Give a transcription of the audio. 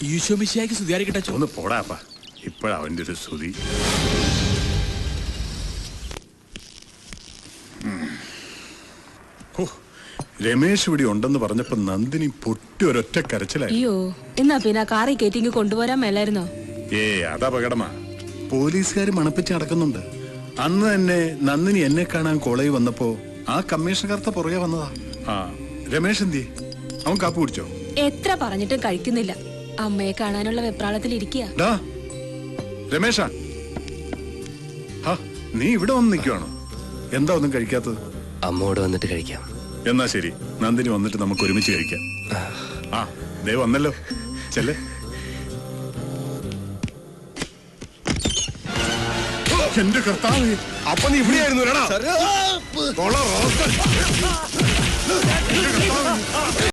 ഈശോ മിശിഹായ്ക്ക് സ്തുതിയായിരിക്കട്ടെ അച്ഛോ. ഒന്ന് പോടാപ്പാ, ഇപ്പോഴാ അവന്റെ ഒരു സ്തുതി. രമേശ് ഇവിടെ ഉണ്ടെന്ന് പറഞ്ഞപ്പോ നന്ദിനി പൊട്ടി ഒരൊറ്റ കരച്ചിലായി. അയ്യോ, എന്നാ പിന്നെ കാറി കയറ്റിങ് കൊണ്ടുപോരാൻ മേലായിരുന്നോ? അതപകടമാ. പോലീസുകാർ മണപ്പിച്ച് നടക്കുന്നുണ്ട്. അന്ന് തന്നെ നന്ദിനി എന്നെ കാണാൻ കോളേജ് വന്നപ്പോ ആ കമ്മീഷണർത്ത പുറകെ വന്നതാ. ആ രമേശ് എന്തി? അവൻ കാപ്പ് കുടിച്ചോ? എത്ര പറഞ്ഞിട്ടും കഴിക്കുന്നില്ല. അമ്മയെ കാണാനുള്ള വെപ്രാളത്തിൽ ഇരിക്കുക. രമേശ, നീ ഇവിടെ വന്ന് നിൽക്കുവാണോ? എന്താ ഒന്നും കഴിക്കാത്തത്? അമ്മോട് വന്നിട്ട് കഴിക്കാം. എന്നാ ശരി, നന്ദിനി വന്നിട്ട് നമുക്ക് ഒരുമിച്ച് കഴിക്കാം. ആ ദേ വന്നല്ലോ, ചെല്ലേ. എന്റെ കർത്താവ്, അപ്പൊ നീ ഇവിടെയായിരുന്നു.